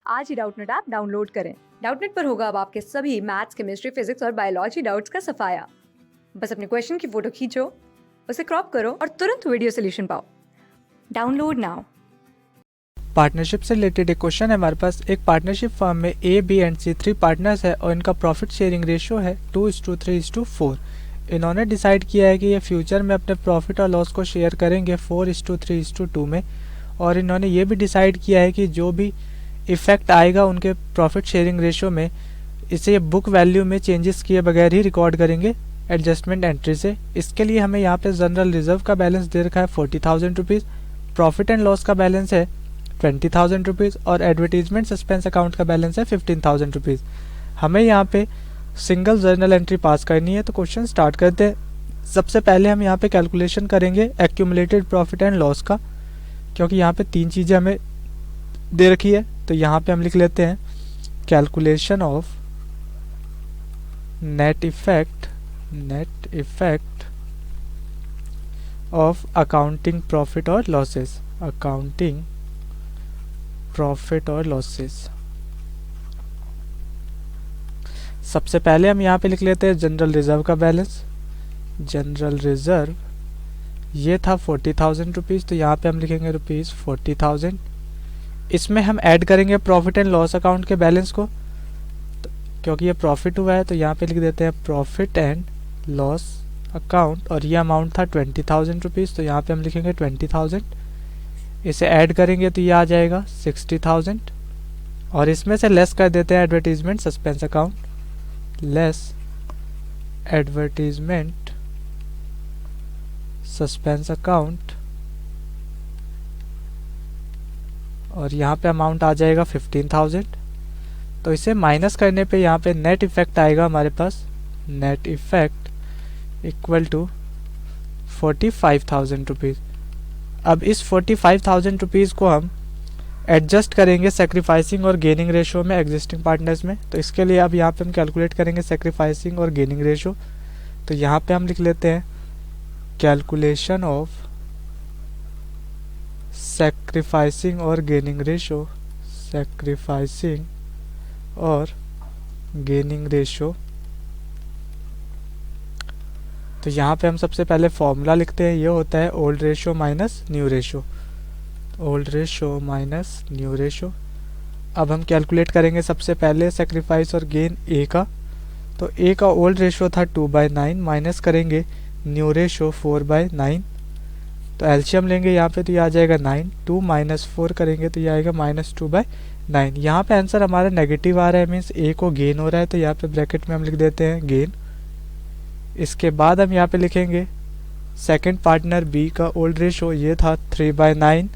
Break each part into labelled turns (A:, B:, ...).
A: आज ही Doubtnut app download करें। Doubtnut पर होगा अब आपके सभी मैथ्स, केमिस्ट्री, फिजिक्स और बायोलॉजी डाउट्स का सफाया। बस अपने क्वेश्चन की फोटो खींचो, उसे क्रॉप करो और तुरंत वीडियो सोल्यूशन पाओ। Download now.
B: पार्टनरशिप से रिलेटेड एक क्वेश्चन है हमारे पास। एक पार्टनरशिप फर्म में ए, बी एंड सी 3 पार्टनर्स है और इनका प्रॉफिट शेयरिंग रेशियो है 2:3:4। इन्होंने डिसाइड किया है कि ये फ्यूचर में अपने प्रॉफिट और लॉस को शेयर करेंगे 4:3:2 में। और इन्होंने ये भी डिसाइड किया है कि जो भी इफ़ेक्ट आएगा उनके प्रॉफिट शेयरिंग रेशियो में, इसे बुक वैल्यू में चेंजेस किए बगैर ही रिकॉर्ड करेंगे एडजस्टमेंट एंट्री से। इसके लिए हमें यहाँ पे जनरल रिजर्व का बैलेंस दे रखा है 40,000 रुपीज़, प्रॉफिट एंड लॉस का बैलेंस है 20,000 रुपीज़ और एडवर्टीजमेंट सस्पेंस अकाउंट का बैलेंस है 15,000 रुपीज़। हमें यहाँ पे सिंगल जर्नल एंट्री पास करनी है। तो क्वेश्चन स्टार्ट करते हैं। सबसे पहले हम यहाँ पे कैलकुलेशन करेंगे एक्यूमुलेटेड प्रॉफिट एंड लॉस का, क्योंकि यहाँ पे 3 चीज़ें हमें दे रखी है। तो यहाँ पे हम लिख लेते हैं calculation of net effect of accounting profit और लॉसेस, अकाउंटिंग प्रॉफिट और लॉसेस। सबसे पहले हम यहाँ पे लिख लेते हैं जनरल रिजर्व का बैलेंस। जनरल रिजर्व ये था 40,000 रुपीज़, तो यहाँ पे हम लिखेंगे रुपीज़ 40,000। इसमें हम ऐड करेंगे प्रॉफिट एंड लॉस अकाउंट के बैलेंस को, तो क्योंकि ये प्रॉफिट हुआ है तो यहाँ पे लिख देते हैं प्रॉफिट एंड लॉस अकाउंट। और ये अमाउंट था 20,000 रुपीज़, तो यहाँ पे हम लिखेंगे 20,000। इसे ऐड करेंगे तो ये आ जाएगा 60,000 और इसमें से लेस कर देते हैं advertisement suspense account, less advertisement suspense account और यहाँ पे अमाउंट आ जाएगा 15,000। तो इसे माइनस करने पे यहाँ पे नेट इफेक्ट आएगा हमारे पास, net effect equal to 45,000 rupees. अब इस 45,000 रुपीज़ को हम एडजस्ट करेंगे सेक्रीफाइसिंग और गेनिंग रेशो में एग्जिस्टिंग पार्टनर्स में। तो इसके लिए अब यहाँ पे हम कैलकुलेट करेंगे सेक्रीफाइसिंग और गेनिंग रेशो। तो यहाँ पे हम लिख लेते हैं कैलकुलेशन ऑफ सेक्रीफाइसिंग और गेनिंग रेशो, सेक्रीफाइसिंग और गेनिंग रेशो। तो यहाँ पे हम सबसे पहले फॉर्मूला लिखते हैं, ये होता है old ratio minus new ratio, old ratio minus new ratio. अब हम कैलकुलेट करेंगे सबसे पहले सेक्रीफाइस और गेन ए का। तो ए का ओल्ड रेशो था 2/9, माइनस करेंगे न्यू रेशो 4/9। तो एलसीएम लेंगे यहाँ पे तो ये आ जाएगा 9, 2 - 4 करेंगे तो ये आएगा -2/9। यहाँ पे आंसर हमारा नेगेटिव आ रहा है, मीन्स ए को गेन हो रहा है, तो यहाँ पे ब्रैकेट में हम लिख देते हैं गेन। इसके बाद हम यहाँ पे लिखेंगे सेकंड पार्टनर बी का ओल्ड रेशो ये था 3/9,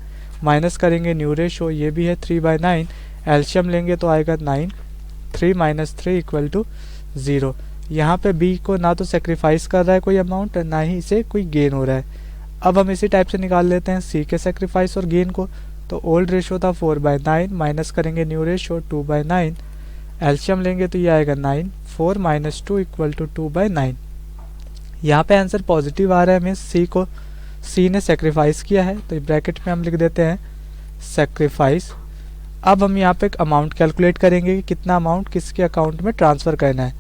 B: माइनस करेंगे न्यू रेशो ये भी है 3/9, एलसीएम लेंगे तो आएगा 9, 3 - 3 = 0। यहाँ पे बी को ना तो सेक्रीफाइस कर रहा है कोई अमाउंट, ना ही इसे कोई गेन हो रहा है। अब हम इसी टाइप से निकाल लेते हैं सी के सेक्रीफाइस और गेन को। तो ओल्ड रेशो था 4/9, माइनस करेंगे न्यू रेशो 2/9, एलसीएम लेंगे तो ये आएगा 9, 4 - 2 = 2/9। यहाँ पे आंसर पॉजिटिव आ रहा है, मीन्स सी ने सेक्रीफाइस किया है, तो ब्रैकेट में हम लिख देते हैं सेक्रीफाइस। अब हम यहाँ पे एक अमाउंट कैलकुलेट करेंगे कि कितना अमाउंट किसके अकाउंट में ट्रांसफ़र करना है।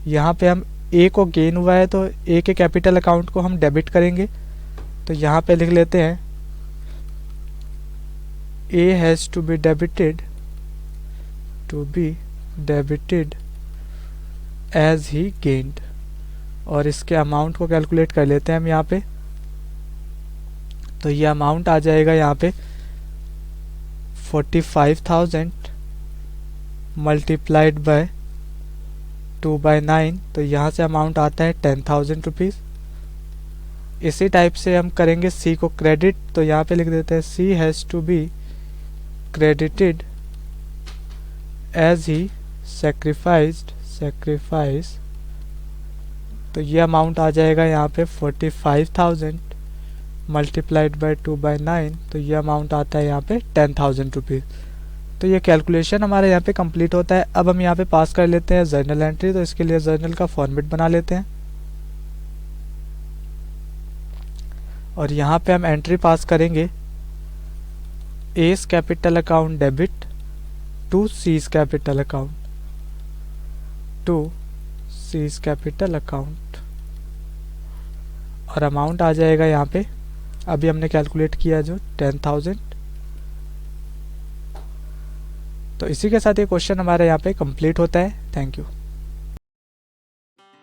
B: यहाँ पे हम ए को गेन हुआ है तो ए के कैपिटल अकाउंट को हम डेबिट करेंगे। तो यहाँ पे लिख लेते हैं A has to be debited as he gained. और इसके अमाउंट को कैलकुलेट कर लेते हैं हम यहाँ पे। तो ये अमाउंट आ जाएगा यहाँ पे 45,000 मल्टीप्लाइड बाय 2/9, तो यहाँ से अमाउंट आता है 10,000 रुपीज़। इसी टाइप से हम करेंगे सी को क्रेडिट। तो यहाँ पे लिख देते हैं C has to be credited as he sacrifice. तो ये अमाउंट आ जाएगा यहाँ पे 45,000 मल्टीप्लाइड बाय 2/9, तो ये अमाउंट आता है यहाँ पे 10,000 रुपीज़। तो ये कैलकुलेशन हमारे यहाँ पे कंप्लीट होता है। अब हम यहाँ पे पास कर लेते हैं जर्नल एंट्री। तो इसके लिए जर्नल का फॉर्मेट बना लेते हैं और यहाँ पे हम एंट्री पास करेंगे S capital account debit to C's capital account, to C's capital account, और अमाउंट आ जाएगा यहाँ पे, अभी हमने कैलकुलेट किया जो 10,000। तो इसी के साथ ये क्वेश्चन हमारा यहाँ पे कंप्लीट होता है। Thank you.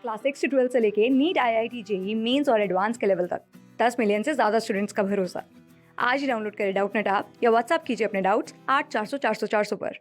A: क्लास 6 से 12 से लेके नीट, IIT, जेई मेंस और एडवांस के लेवल तक 10 मिलियन से ज़्यादा स्टूडेंट्स का भरोसा। आज ही डाउनलोड करें डाउटनेट ऐप या व्हाट्सएप कीजिए अपने डाउट्स 8400 400 400 पर।